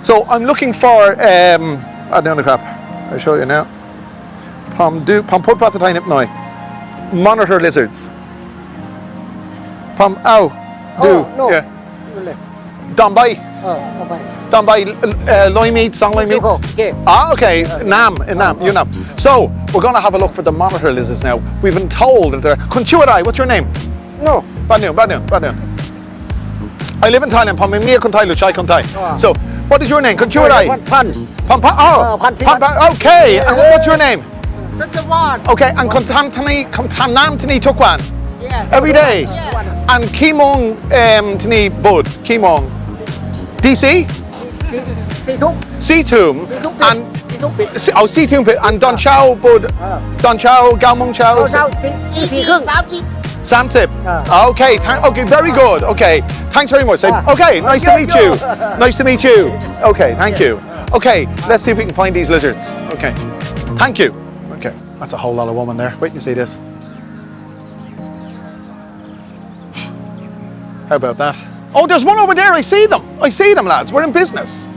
So I'm looking for, down the crap, I'll show you now. Put Pasatine up now. Monitor lizards. No. Yeah. Dombai. Loy meat, song loy meat. Okay. Nam. So we're going to have a look for the monitor lizards now. We've been told that they're. Kunchuarai, what's your name? No. Banu. I live in Thailand. So what is your name? Kunchuarai. Pan. Okay. And what's your name? Pathum Wan. Okay. And Kontam Tani Tukwan. Every day. And Kimong Tani Bud. Kimong. DC? Situm. And Situm and Don Chow Bud. Don Chow, Galmong Chow. Samtip. Okay. Okay. Very good. Okay. Thanks very much. Okay. Nice to meet you. Nice to meet you. Okay. Thank you. Okay. Let's see if we can find these lizards. Okay. Thank you. Okay. That's a whole lot of woman there. Wait and see this. How about that? Oh, there's one over there. I see them, lads. We're in business.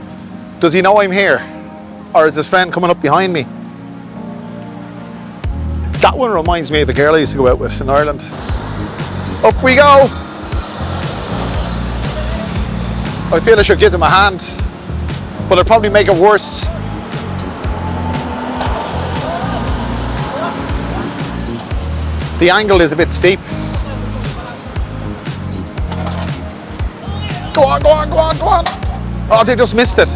Does he know I'm here? Or is his friend coming up behind me? That one reminds me of the girl I used to go out with in Ireland. Up we go. I feel I should give them a hand, but it'll probably make it worse. The angle is a bit steep. Go on. Oh, they just missed it.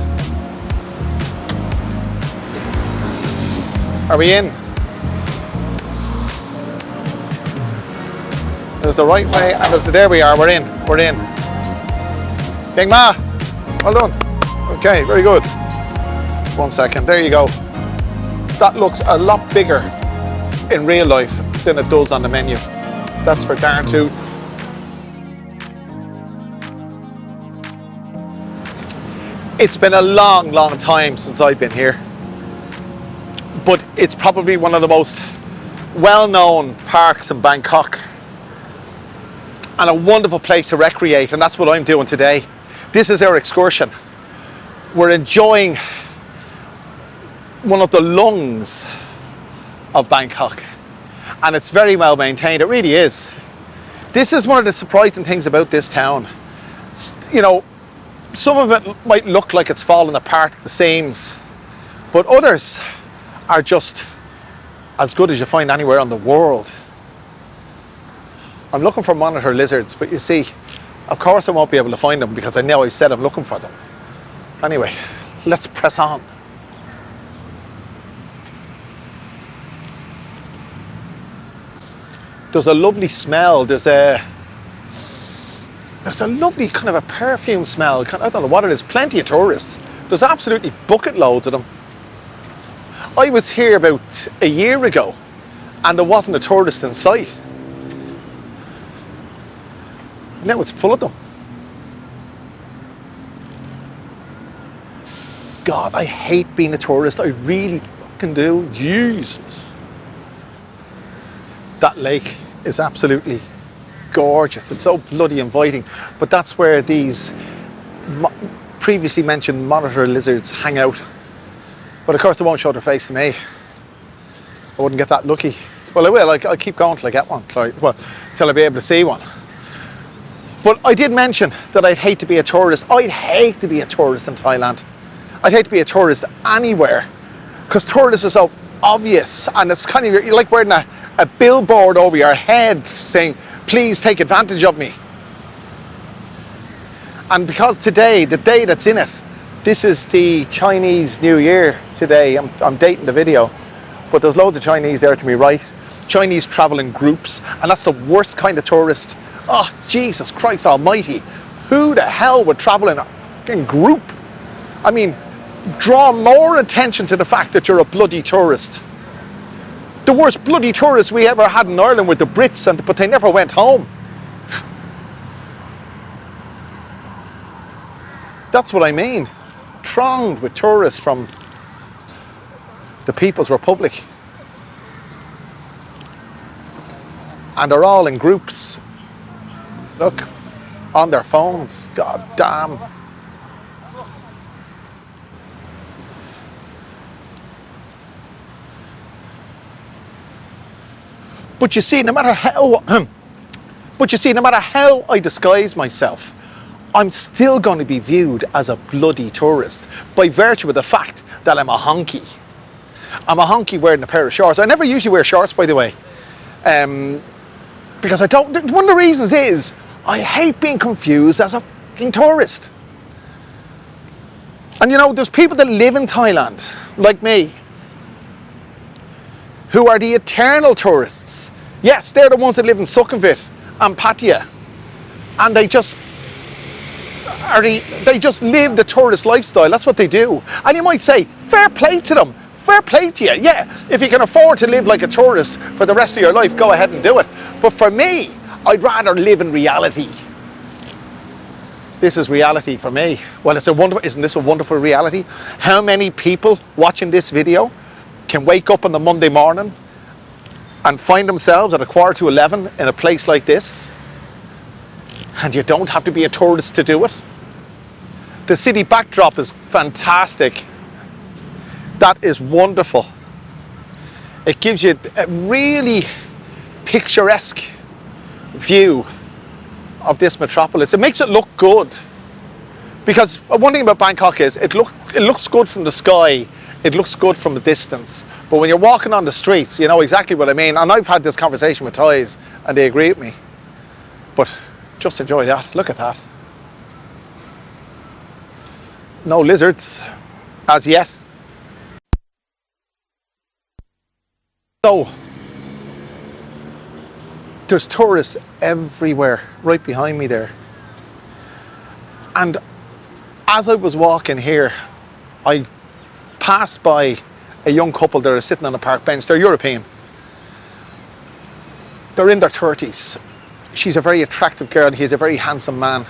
Are we in? There's the right way and there we are, we're in. Bing Ma, well done. Okay, very good. 1 second, there you go. That looks a lot bigger in real life than it does on the menu. That's for darn tooth. It's been a long time since I've been here, but it's probably one of the most well-known parks in Bangkok and a wonderful place to recreate, and that's what I'm doing today. This is our excursion. We're enjoying one of the lungs of Bangkok, and it's very well maintained. It really is. This is one of the surprising things about this town. You know, some of it might look like it's fallen apart at the seams, but others are just as good as you find anywhere in the world. I'm looking for monitor lizards, but you see, of course I won't be able to find them because I know I said I'm looking for them. Anyway, let's press on. There's a lovely smell. There's a lovely kind of a perfume smell. I don't know what it is. Plenty of tourists. There's absolutely bucket loads of them. I was here about a year ago and there wasn't a tourist in sight. Now it's full of them. God, I hate being a tourist. I really fucking do. Jesus. That lake is absolutely gorgeous. It's so bloody inviting. But that's where these previously mentioned monitor lizards hang out. But of course they won't show their face to me. I wouldn't get that lucky. Well, I will. I'll keep going till I get one. Well, till I be able to see one. But I did mention that I'd hate to be a tourist. I'd hate to be a tourist in Thailand. I'd hate to be a tourist anywhere. Because tourists are so obvious. And it's kind of, you're like wearing a billboard over your head saying, please take advantage of me. And because today, the day that's in it, this is the Chinese New Year today. I'm dating the video. But there's loads of Chinese there to my right. Chinese travel in groups. And that's the worst kind of tourist. Oh, Jesus Christ almighty. Who the hell would travel in group? I mean, draw more attention to the fact that you're a bloody tourist. The worst bloody tourists we ever had in Ireland were the Brits, but they never went home. That's what I mean. Thronged with tourists from the People's Republic. And they're all in groups. Look, on their phones. God damn. But you see, no matter how, no matter how I disguise myself, I'm still going to be viewed as a bloody tourist by virtue of the fact that I'm a honky. I'm a honky wearing a pair of shorts. I never usually wear shorts, by the way, because I don't. One of the reasons is I hate being confused as a fucking tourist. And you know, there's people that live in Thailand, like me, who are the eternal tourists. Yes, they're the ones that live in Sukhumvit and Pattaya, and they just live the tourist lifestyle. That's what they do. And you might say, fair play to them. Fair play to you. Yeah, if you can afford to live like a tourist for the rest of your life, go ahead and do it. But for me, I'd rather live in reality. This is reality for me. Well, isn't this a wonderful reality? How many people watching this video can wake up on the Monday morning and find themselves at 11:15 in a place like this? And you don't have to be a tourist to do it. The city backdrop is fantastic. That is wonderful. It gives you a really picturesque view of this metropolis. It makes it look good. Because one thing about Bangkok is it looks good from the sky. It looks good from a distance. But when you're walking on the streets, you know exactly what I mean. And I've had this conversation with Thais and they agree with me. But just enjoy that. Look at that. No lizards as yet. So there's tourists everywhere, right behind me there. And as I was walking here, I passed by a young couple that are sitting on a park bench. They're European. They're in their 30s. She's a very attractive girl and he's a very handsome man.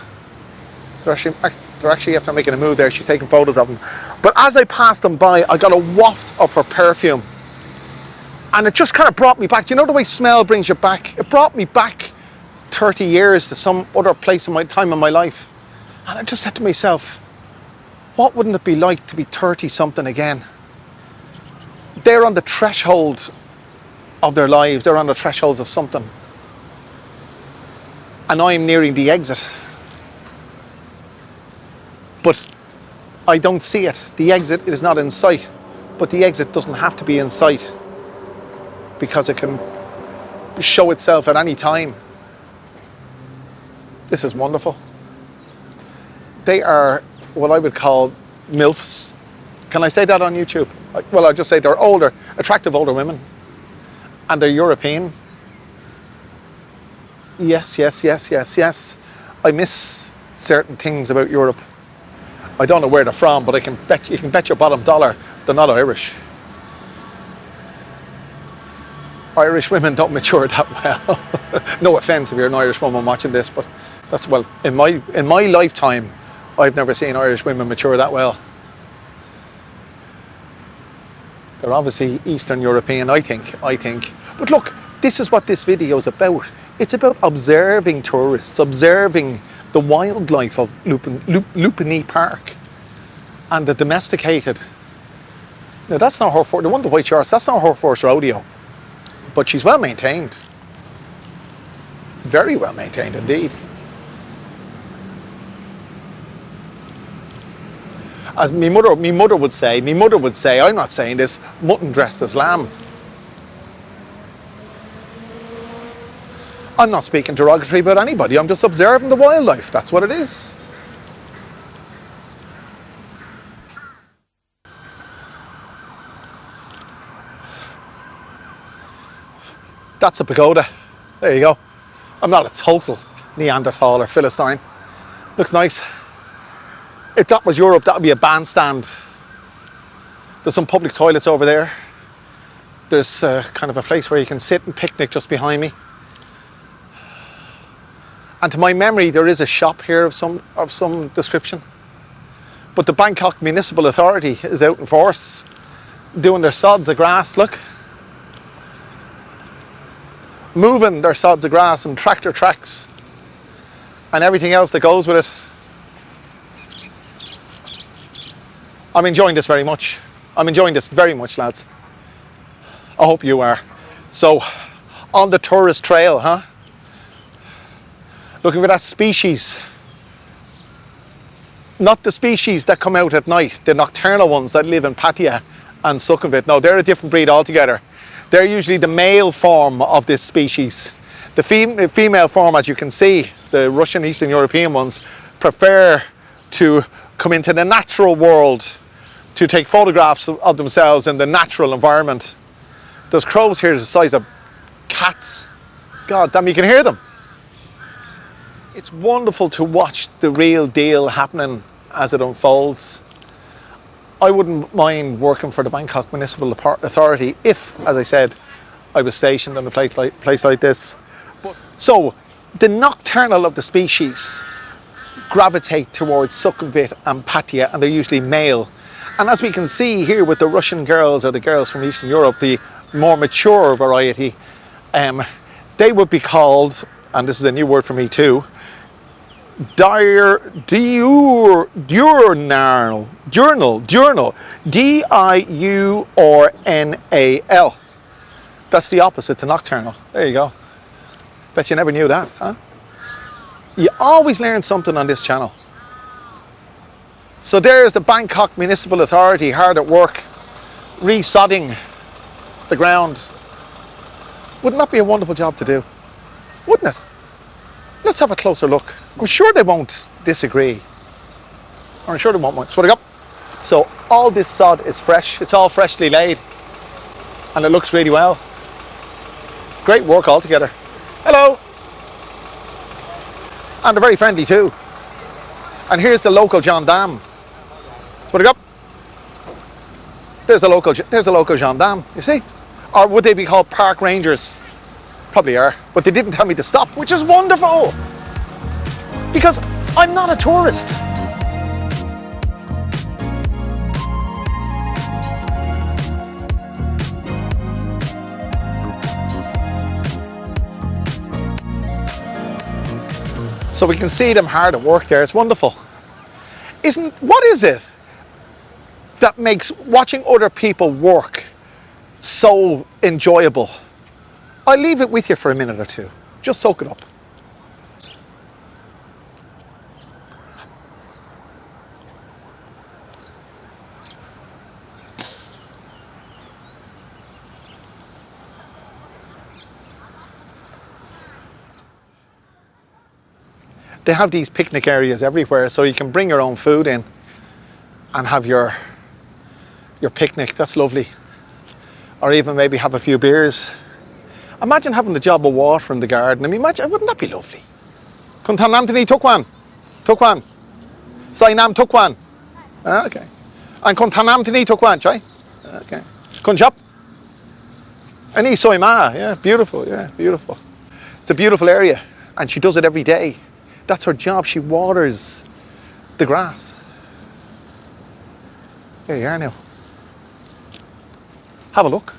They're actually after making a move there, she's taking photos of him. But as I passed them by, I got a waft of her perfume. And it just kind of brought me back. Do you know the way smell brings you back? It brought me back 30 years to some other place in my time in my life. And I just said to myself, what wouldn't it be like to be 30 something again? They're on the threshold of their lives. They're on the thresholds of something. And I'm nearing the exit. But I don't see it. The exit is not in sight. But the exit doesn't have to be in sight, because it can show itself at any time. This is wonderful. They are what I would call MILFs. Can I say that on YouTube? Well, I'll just say they're older, attractive older women. And they're European. Yes. I miss certain things about Europe. I don't know where they're from, but you can bet your bottom dollar they're not Irish. Irish women don't mature that well. No offence if you're an Irish woman watching this, but that's, well, in my lifetime, I've never seen Irish women mature that well. They're obviously Eastern European, I think. But look, this is what this video is about. It's about observing tourists, observing the wildlife of Lumpini Park and the domesticated. Now that's not her, the one with the white shorts, that's not her first rodeo. But she's well maintained. Very well maintained indeed. As me mother would say, I'm not saying this, mutton dressed as lamb. I'm not speaking derogatory about anybody, I'm just observing the wildlife, that's what it is. That's a pagoda. There you go. I'm not a total Neanderthal or Philistine. Looks nice. If that was Europe, that would be a bandstand. There's some public toilets over there. There's kind of a place where you can sit and picnic just behind me. And to my memory, there is a shop here of some description. But the Bangkok Municipal Authority is out in force, doing their sods of grass, look. Moving their sods of grass and tractor tracks and everything else that goes with it. I'm enjoying this very much. I'm enjoying this very much, lads. I hope you are. So on the tourist trail, huh? Looking for that species. Not the species that come out at night, the nocturnal ones that live in Pattaya and Sukhumvit. No, they're a different breed altogether. They're usually the male form of this species. The female form, as you can see, the Russian Eastern European ones, prefer to come into the natural world to take photographs of themselves in the natural environment. There's crows here the size of cats. God damn, you can hear them. It's wonderful to watch the real deal happening as it unfolds. I wouldn't mind working for the Bangkok Municipal Authority if, as I said, I was stationed in a place like this. So, the nocturnal of the species gravitate towards Sukhumvit and Pattaya, and they're usually male. And as we can see here with the Russian girls or the girls from Eastern Europe, the more mature variety, they would be called, and this is a new word for me too, diurnal, diurnal. That's the opposite to nocturnal. There you go. Bet you never knew that, huh? You always learn something on this channel. So there's the Bangkok Municipal Authority hard at work, resodding the ground. Wouldn't that be a wonderful job to do? Wouldn't it? Let's have a closer look. I'm sure they won't disagree. I'm sure they won't. Swear to God. So all this sod is fresh. It's all freshly laid. And it looks really well. Great work altogether. Hello. And they're very friendly too. And here's the local gendarme. Swear to God. There's a local gendarme, you see? Or would they be called park rangers? Probably are, but they didn't tell me to stop, which is wonderful because I'm not a tourist. So we can see them hard at work there. It's wonderful. What is it that makes watching other people work so enjoyable? I'll leave it with you for a minute or two. Just soak it up. They have these picnic areas everywhere, so you can bring your own food in and have your picnic. That's lovely. Or even maybe have a few beers. Imagine having the job of water in the garden. I mean, imagine, wouldn't that be lovely? Kun Tanam Tini Tukwan. Tukwan. Sainam Tukwan. Okay. And Kun Tanam Tini Tukwan, Chai. Okay. Kun Chop. Ani Soima. Yeah, beautiful. Yeah, beautiful. It's a beautiful area. And she does it every day. That's her job. She waters the grass. There you are now. Have a look.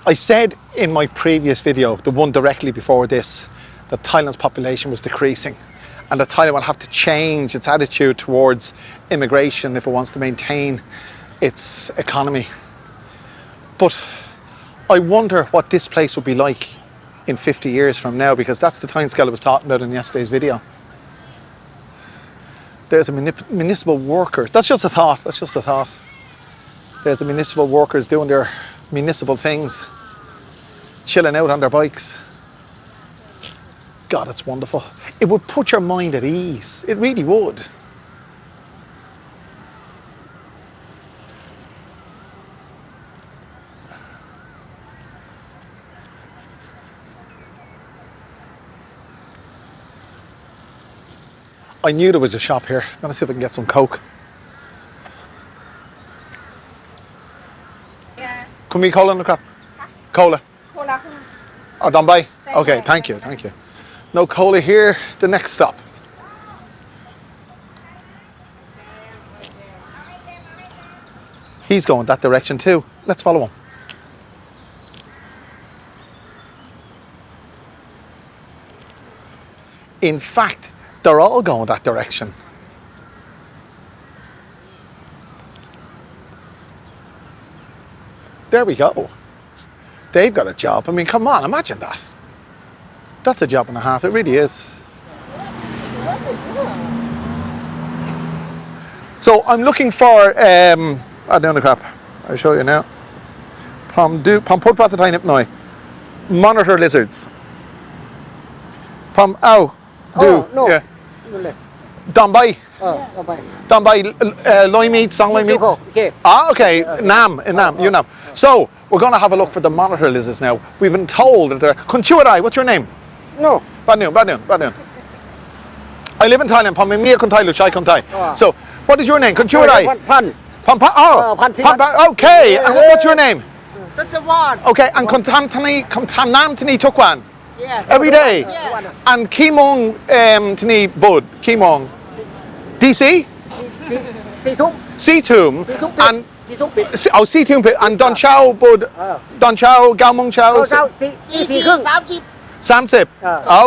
I said in my previous video, the one directly before this, that Thailand's population was decreasing and that Thailand will have to change its attitude towards immigration if it wants to maintain its economy. But I wonder what this place would be like in 50 years from now, because that's the timescale I was talking about in yesterday's video. There's a municipal worker. That's just a thought. That's just a thought. There's the municipal workers doing their municipal things, chilling out on their bikes. God, it's wonderful. It would put your mind at ease. It really would. I knew there was a shop here. I'm gonna see if I can get some Coke. Yeah. Can we cola in the crap? Cola. Cola. Oh, don't buy? Okay, thank you, thank you. No cola here, the next stop. He's going that direction too. Let's follow him. In fact, they're all going that direction. There we go. They've got a job. I mean, come on, imagine that. That's a job and a half, it really is. So I'm looking for, I don't know the crap, I'll show you now. Pamput Prasatai Nipnoi. Monitor lizards. No. Yeah. Dambai. Dambai, Loimid, Song Loimid. Okay. Okay, Nam, you Nam. So, we're going to have a look for the monitor lizards now. We've been told that they're... Kunchuadai, what's your name? No. Badun. I live in Thailand, Pamimia Kuntai, Luchai Kuntai. So, what is your name? Kunchuadai? Pan. Okay, and what's your name? Pathum Wan. Okay, and Kuntam Nam Tani Tukwan. Every day. And Kimong Tani Bud, Kimong. DC? Situm. And Situm and Don Chow Bud. Don Chow, Gaomong Chow. Samsip.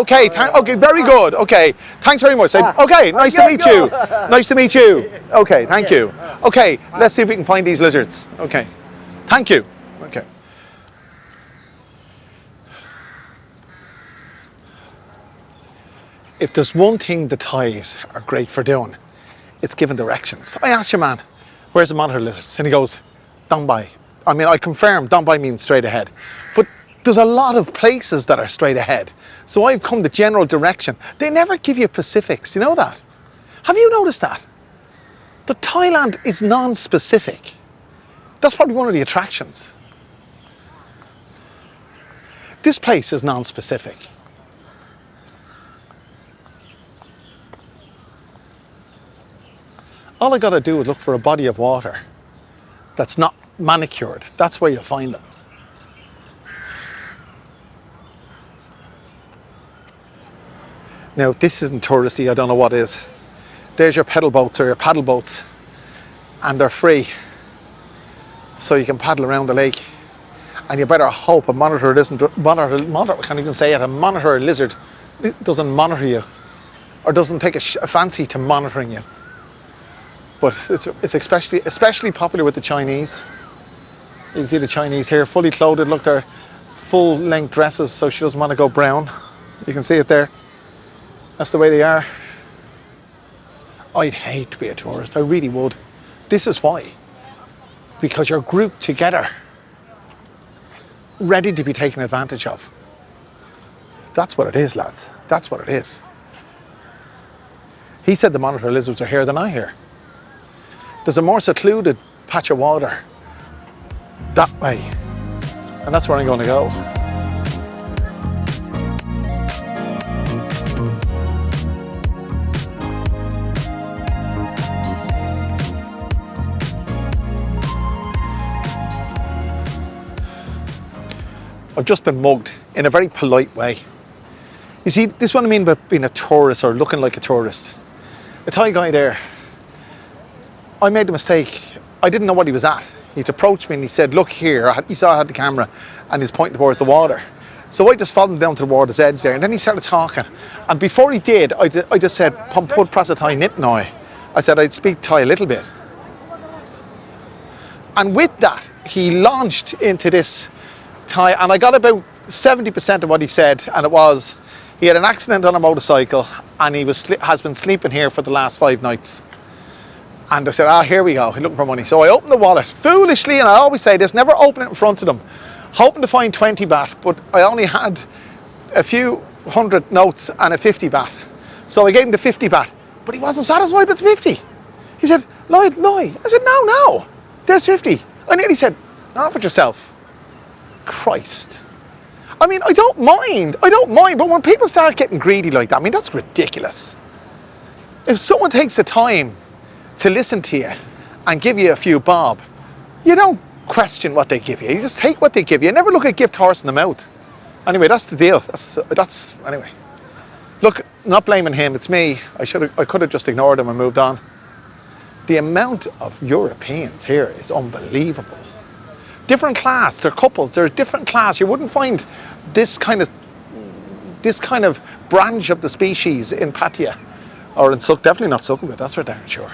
Okay, okay, very good. Okay, thanks very much. Okay, nice to meet you. Nice to meet you. Okay, thank you. Okay, let's see if we can find these lizards. Okay, thank you. Okay. If there's one thing the Thais are great for doing, it's giving directions. I asked your man, where's the monitor lizards? And he goes, Dambai. I mean, I confirm Dambai means straight ahead. But there's a lot of places that are straight ahead. So I've come the general direction. They never give you specifics, you know that? Have you noticed that? That Thailand is non-specific. That's probably one of the attractions. This place is non-specific. All I got to do is look for a body of water that's not manicured. That's where you'll find them. Now, this isn't touristy, I don't know what is. There's your pedal boats or your paddle boats, and they're free. So you can paddle around the lake, and you better hope a monitor I can't even say it, a monitor lizard doesn't monitor you, or doesn't take a fancy to monitoring you. But it's especially popular with the Chinese. You can see the Chinese here, fully clothed. Look, they're full-length dresses, so she doesn't want to go brown. You can see it there. That's the way they are. I'd hate to be a tourist, I really would. This is why. Because you're grouped together, ready to be taken advantage of. That's what it is, lads. That's what it is. He said the monitor lizards are here than I hear. There's a more secluded patch of water that way, and that's where I'm going to go. I've just been mugged in a very polite way. You see, this is what I mean about being a tourist or looking like a tourist. A Thai guy there, I made the mistake. I didn't know what he was at. He'd approached me and he said, look here. He saw I had the camera and he's pointing towards the water. So I just followed him down to the water's edge there, and then he started talking. And before he did, I just said, Pamput Prasatai Nipnoi. I said I'd speak Thai a little bit. And with that, he launched into this Thai, and I got about 70% of what he said, and it was, he had an accident on a motorcycle and he has been sleeping here for the last 5 nights. And I said, here we go, he's looking for money. So I opened the wallet, foolishly, and I always say this, never open it in front of them, hoping to find 20 baht, but I only had a few 100 notes and a 50 baht. So I gave him the 50 baht, but he wasn't satisfied with the 50. He said, Lloyd. I said, no, there's 50. I nearly said, not for yourself. Christ. I mean, I don't mind, but when people start getting greedy like that, I mean, that's ridiculous. If someone takes the time to listen to you and give you a few bob, you don't question what they give you. You just take what they give you. You never look a gift horse in the mouth. Anyway, that's the deal. That's anyway. Look, not blaming him, it's me. I could have just ignored him and moved on. The amount of Europeans here is unbelievable. Different class, they're couples, they're a different class. You wouldn't find this kind of branch of the species in Pattaya. Or in definitely not Sukhumvit, that's for darn sure.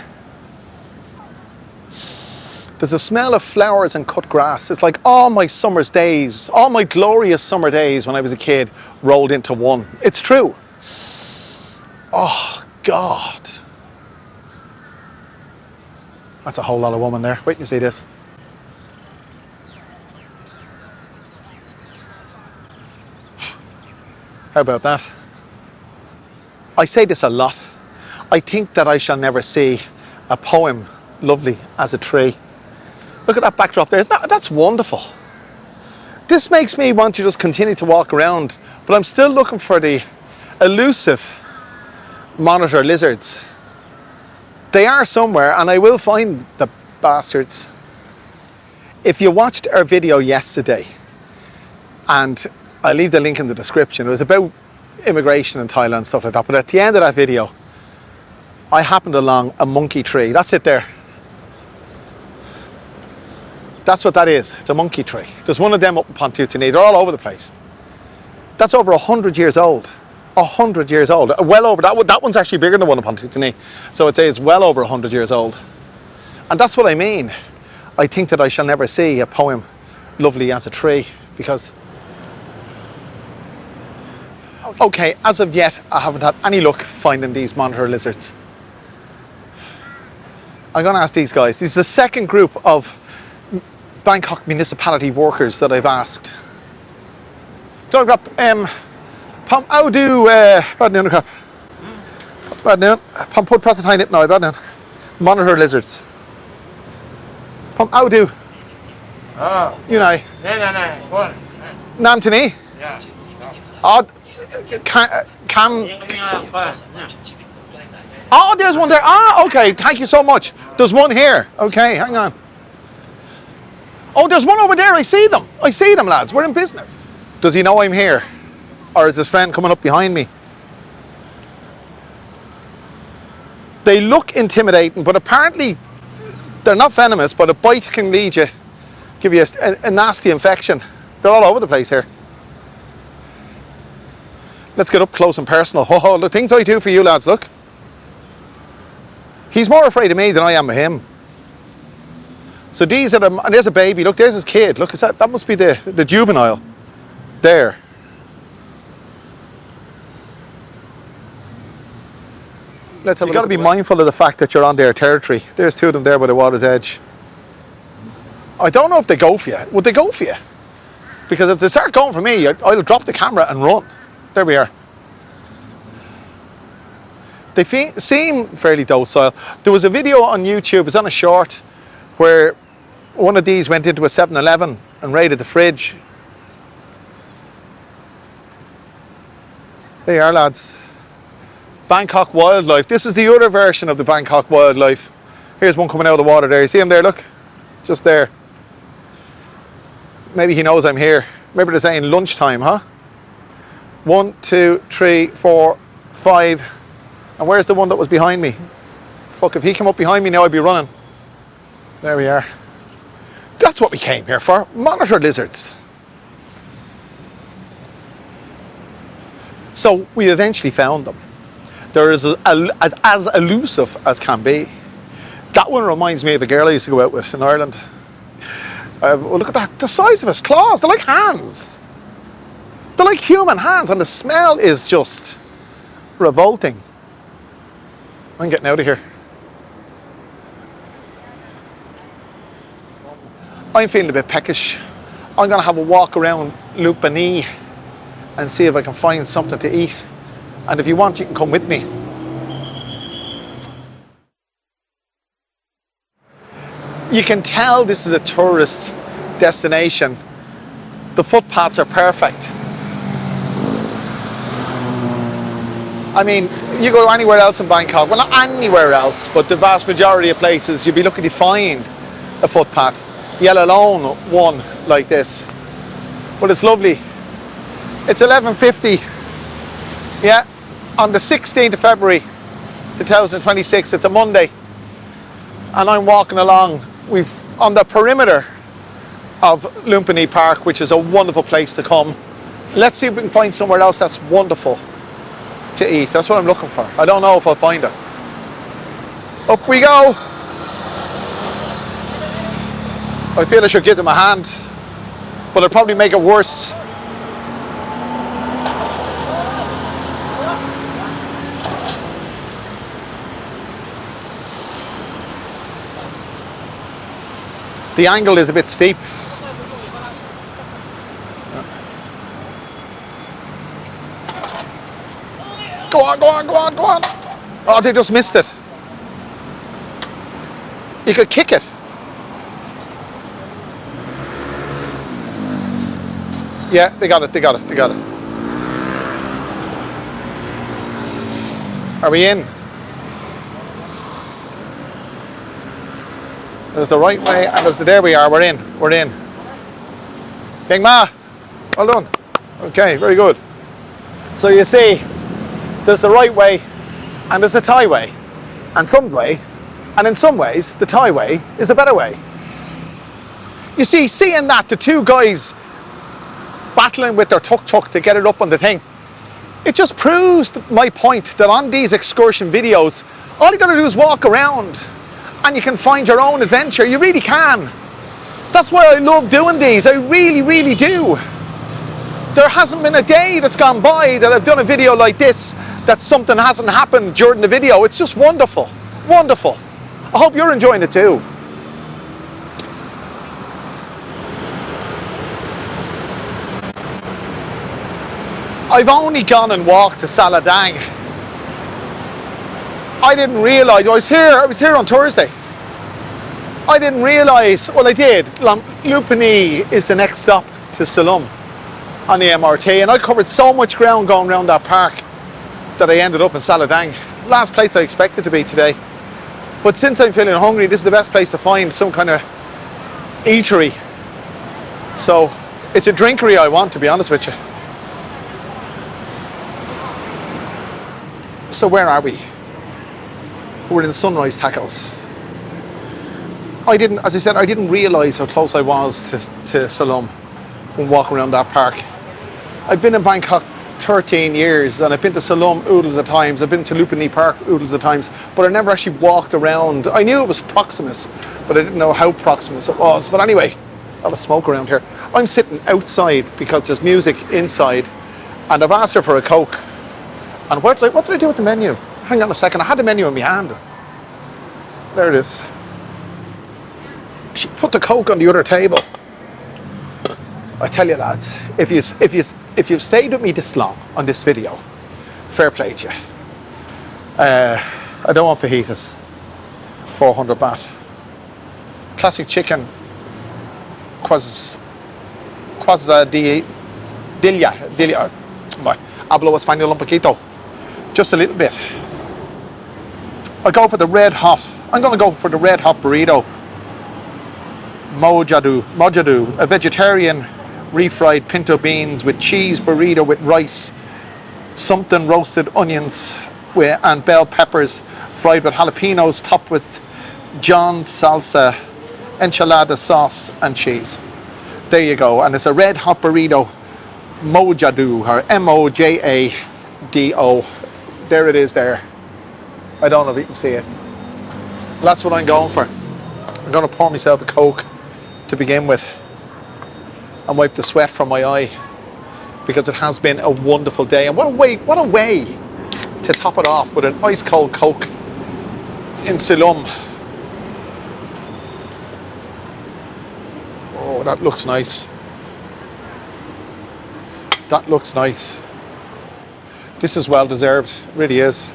There's a smell of flowers and cut grass. It's like all my summer's days, all my glorious summer days when I was a kid rolled into one. It's true. Oh, God. That's a whole lot of woman there. Wait till you see this. How about that? I say this a lot. I think that I shall never see a poem lovely as a tree. Look at that backdrop there. That's wonderful. This makes me want to just continue to walk around, but I'm still looking for the elusive monitor lizards. They are somewhere, and I will find the bastards. If you watched our video yesterday, and I'll leave the link in the description, it was about immigration in Thailand and stuff like that, but at the end of that video, I happened along a monkey tree. That's it there. That's what that is. It's a monkey tree. There's one of them up in Pontutini. They're all over the place. That's over 100 years old. 100 years old. Well over. That one's actually bigger than the one in Pontutini. So I'd say it's well over 100 years old. And that's what I mean. I think that I shall never see a poem lovely as a tree, because... Okay, as of yet, I haven't had any luck finding these monitor lizards. I'm going to ask these guys. This is the second group of Bangkok municipality workers that I've asked. Bad noon, crap. Bad noon. Put process it now, bad noon. Monitor lizards. How do? You know. Nam Tini? Yeah. Oh, there's one there. Ah, okay. Thank you so much. There's one here. Okay, hang on. Oh, there's one over there. I see them. I see them, lads. We're in business. Does he know I'm here? Or is his friend coming up behind me? They look intimidating, but apparently they're not venomous, but a bite can give you a nasty infection. They're all over the place here. Let's get up close and personal. Oh, the things I do for you, lads, look. He's more afraid of me than I am of him. So these are and there's a baby. Look, there's his kid. Look, that must be the juvenile. There. Let's have You've got to be mindful of the fact that you're on their territory. There's two of them there by the water's edge. I don't know if they go for you. Would they go for you? Because if they start going for me, I'll drop the camera and run. There we are. They seem fairly docile. There was a video on YouTube, it's on a short, where one of these went into a 7-Eleven and raided the fridge. There you are, lads. Bangkok wildlife. This is the other version of the Bangkok wildlife. Here's one coming out of the water there. You see him there, look? Just there. Maybe he knows I'm here. Maybe they're saying lunchtime, huh? 1, 2, 3, 4, 5. And where's the one that was behind me? Fuck, if he came up behind me now, I'd be running. There we are. That's what we came here for. Monitor lizards. So we eventually found them. They're as elusive as can be. That one reminds me of a girl I used to go out with in Ireland. Well, look at that. The size of his claws. They're like hands. They're like human hands, and the smell is just revolting. I'm getting out of here. I'm feeling a bit peckish. I'm going to have a walk around Lumphini and see if I can find something to eat. And if you want, you can come with me. You can tell this is a tourist destination. The footpaths are perfect. I mean, you go anywhere else in Bangkok, well, not anywhere else, but the vast majority of places, you'd be lucky to find a footpath, let alone one like this. But it's lovely. It's 11:50, yeah, on the 16th of February 2026. It's a Monday, and I'm walking along. On the perimeter of Lumpini Park, which is a wonderful place to come. Let's see if we can find somewhere else that's wonderful. to eat. That's what I'm looking for. I don't know if I'll find it. Up we go. I feel I should give them a hand, but it'll probably make it worse. The angle is a bit steep. Go on, go on, go on, go on. Oh, they just missed it. You could kick it. Yeah, they got it, they got it, they got it. Are we in? There's the right way and there's the, there we are, we're in, we're in. Bing Ma, well done. Okay, very good. So you see, there's the right way and there's the Thai way. And some way, and in some ways, the Thai way is the better way. You see, seeing that, the two guys battling with their tuk-tuk to get it up on the thing, it just proves my point that on these excursion videos, all you gotta do is walk around and you can find your own adventure. You really can. That's why I love doing these. I really, really do. There hasn't been a day that's gone by that I've done a video like this that something hasn't happened during the video. It's just wonderful. Wonderful. I hope you're enjoying it too. I've only gone and walked to Saladang. I didn't realise, I was here on Thursday. I didn't realise, well I did, Lumpini is the next stop to Silom on the MRT, and I covered so much ground going around that park that I ended up in Saladang. Last place I expected to be today. But since I'm feeling hungry, this is the best place to find some kind of eatery. So it's a drinkery I want, to be honest with you. So where are we? We're in Sunrise Tacos. As I said, I didn't realise how close I was to Silom when walking around that park. I've been in Bangkok 13 years and I've been to Silom oodles of times, I've been to Lumpini Park oodles of times, but I never actually walked around. I knew it was Proximus, but I didn't know how Proximus it was. But anyway, a lot of smoke around here. I'm sitting outside because there's music inside, and I've asked her for a Coke. And what did I do with the menu? Hang on a second, I had the menu in my hand. There it is. She put the Coke on the other table. I tell you lads, if you've stayed with me this long on this video, fair play to you. I don't want fajitas. 400 baht. Classic chicken. Quasi dilia. Hablo español un poquito. Just a little bit. I go for the red hot. I'm going to go for the red hot burrito. Mojadu, a vegetarian refried pinto beans with cheese burrito with rice, something roasted onions and bell peppers fried with jalapenos topped with John's salsa, enchilada sauce and cheese. There you go. And it's a red hot burrito, Mojado, or Mojado. There it is there. I don't know if you can see it. That's what I'm going for. I'm going to pour myself a Coke to begin with and wipe the sweat from my eye, because it has been a wonderful day. And what a way to top it off with an ice cold Coke in Silom. Oh, that looks nice. That looks nice. This is well deserved, it really is.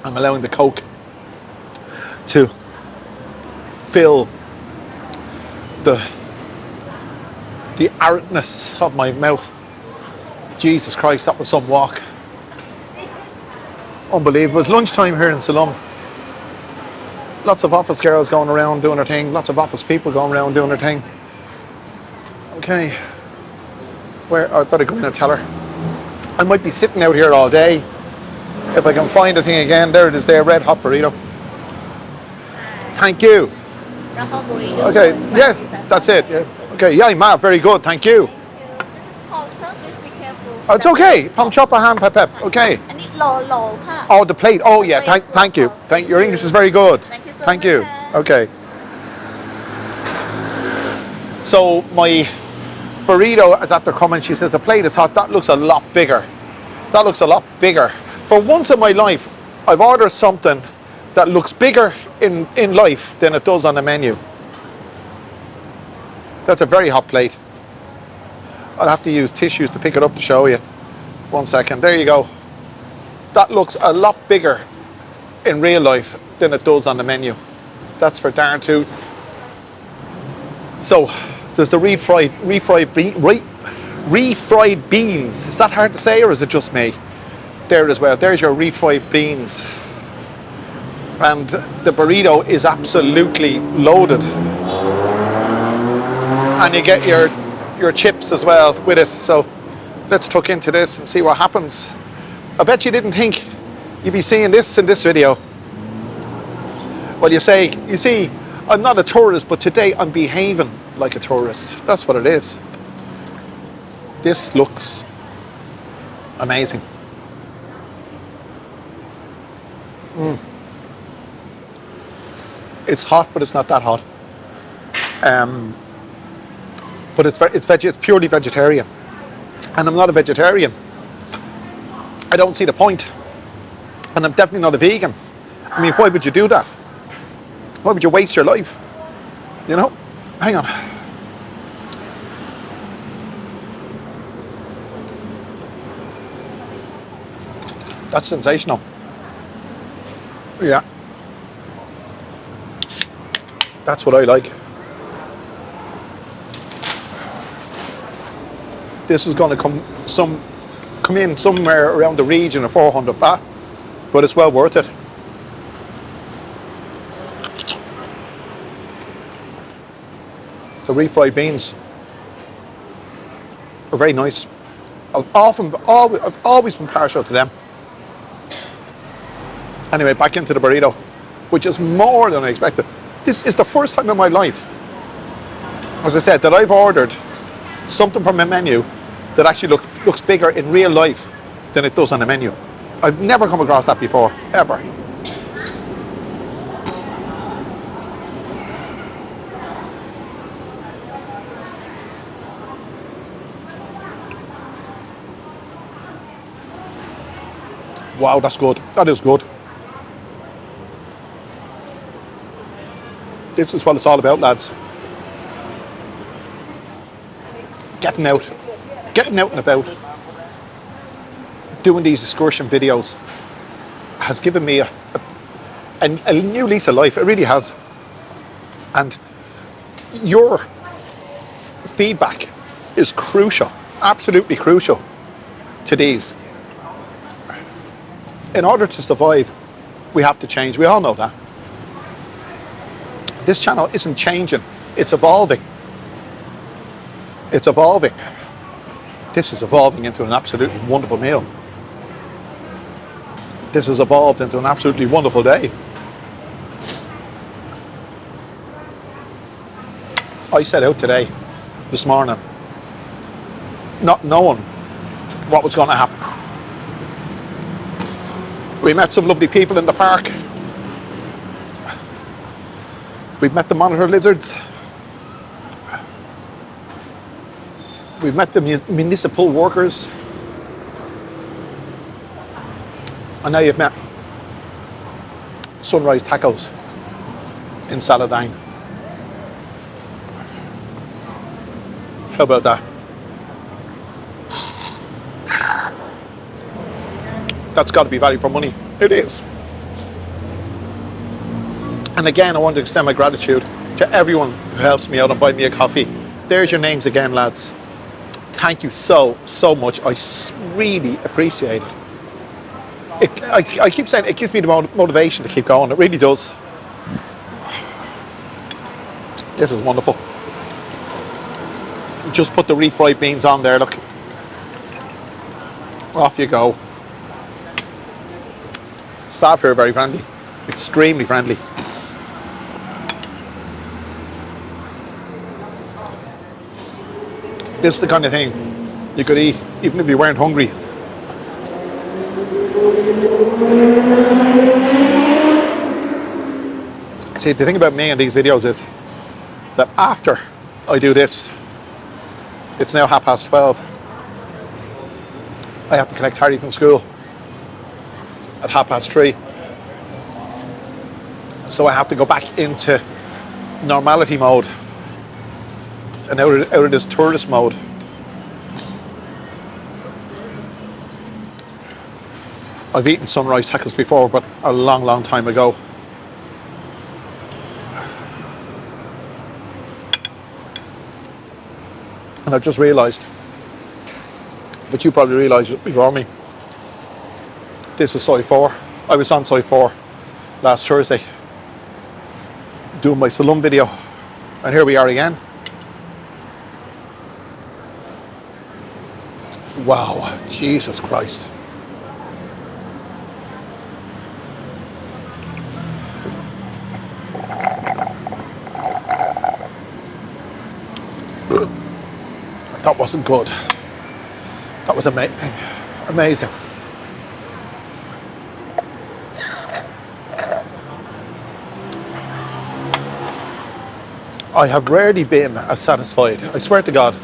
I'm allowing the Coke to fill the aridness of my mouth. Jesus Christ, that was some walk. Unbelievable. It's lunchtime here in Silom. Lots of office girls going around doing their thing. Lots of office people going around doing their thing. Okay. Where? I better go in and tell her. I might be sitting out here all day. If I can find the thing again, there it is there, red hot burrito. Thank you. Okay, yeah, that's it. Yeah. Okay, yeah, ma, very good. Thank you. This is pork sub. Please be careful. Oh, it's okay. Pump chopper ham pep. Okay. I need low. Oh, the plate. Oh, yeah. Thank you. Your English is very good. Thank you so Thank much. you. Okay. So my burrito is after coming. She says the plate is hot. That looks a lot bigger. That looks a lot bigger. For once in my life, I've ordered something that looks bigger in life than it does on the menu. That's a very hot plate. I'll have to use tissues to pick it up to show you. 1 second. There you go. That looks a lot bigger in real life than it does on the menu. That's for darn tooth. So there's the refried beans. Is that hard to say, or is it just me? There as well. There's your refried beans. And the burrito is absolutely loaded. And you get your chips as well with it. So let's tuck into this and see what happens. I bet you didn't think you'd be seeing this in this video. Well, you see, I'm not a tourist, but today I'm behaving like a tourist. That's what it is. This looks amazing. It's hot, but it's not that hot. But it's purely vegetarian, and I'm not a vegetarian. I don't see the point, and I'm definitely not a vegan. I mean, why would you do that? Why would you waste your life? You know? Hang on. That's sensational. Yeah. That's what I like. This is going to come in somewhere around the region of 400 baht, but it's well worth it. The refried beans are very nice. I've always been partial to them. Anyway, back into the burrito, which is more than I expected. This is the first time in my life, as I said, that I've ordered something from a menu that actually looks bigger in real life than it does on the menu. I've never come across that before, ever. Wow, that's good. That is good. This is what it's all about, lads. Getting out and about. Doing these excursion videos has given me a new lease of life. It really has. And your feedback is crucial, absolutely crucial to these. In order to survive, we have to change. We all know that. This channel isn't changing, it's evolving. It's evolving. This is evolving into an absolutely wonderful meal. This has evolved into an absolutely wonderful day. I set out this morning, not knowing what was going to happen. We met some lovely people in the park. We've met the monitor lizards. We've met the municipal workers. And now you've met Sunrise Tacos in Saladang. How about that? That's got to be value for money. It is. And again, I want to extend my gratitude to everyone who helps me out and buy me a coffee. There's your names again, lads. Thank you so much. I really appreciate it. I keep saying it gives me the motivation to keep going. It really does. This is wonderful. Just put the refried beans on there, look. Off you go. Staff here are very friendly. Extremely friendly. This is the kind of thing you could eat even if you weren't hungry. See, the thing about me and these videos is that after I do this, it's now 12:30. I have to collect Harry from school at 3:30. So I have to go back into normality mode and out of this tourist mode. I've eaten sunrise tacos before, but a long time ago. And I've just realised, but you probably realised it before me, this is Soi 4. I was on Soi 4 last Thursday doing my Silom video, and here we are again. Wow, Jesus Christ. That wasn't good. That was amazing. Amazing. I have rarely been as satisfied. I swear to God.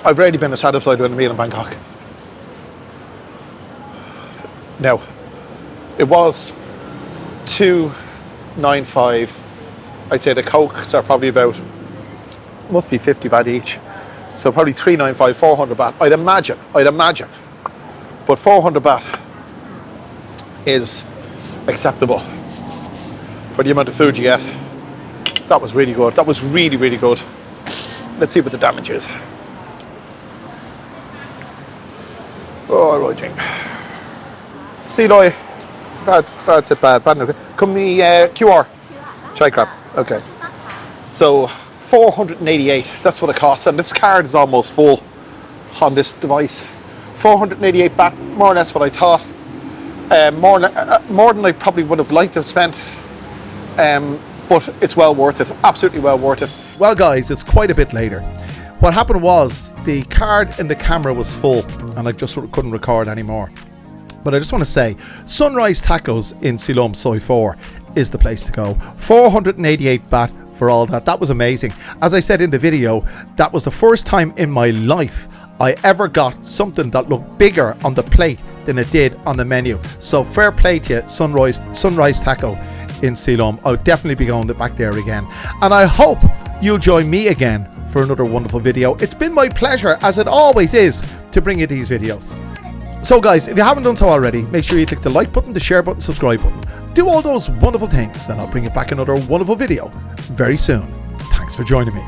I've rarely been as satisfied with a meal in Bangkok. Now, it was $2.95. I'd say the Cokes are probably about, must be 50 baht each. So probably 395, 400 baht. I'd imagine. But 400 baht is acceptable for the amount of food you get. That was really good. That was really good. Let's see what the damage is. Oh, right, Jing. Silom. That's it bad. Come me QR. Chai crab. Okay. So 488. That's what it costs, and this card is almost full on this device. 488 baht, more or less what I thought. More than I probably would have liked to have spent. But it's well worth it. Absolutely well worth it. Well, guys, it's quite a bit later. What happened was the card in the camera was full, and I just sort of couldn't record anymore. But I just want to say, Sunrise Tacos in Silom Soi 4 is the place to go. 488 baht for all that. That was amazing. As I said in the video, that was the first time in my life I ever got something that looked bigger on the plate than it did on the menu. So fair play to you, Sunrise Taco in Silom. I'll definitely be going back there again. And I hope you'll join me again for another wonderful video. It's been my pleasure, as it always is, to bring you these videos. So guys, if you haven't done so already, make sure you click the like button, the share button, subscribe button. Do all those wonderful things, and I'll bring you back another wonderful video very soon. Thanks for joining me.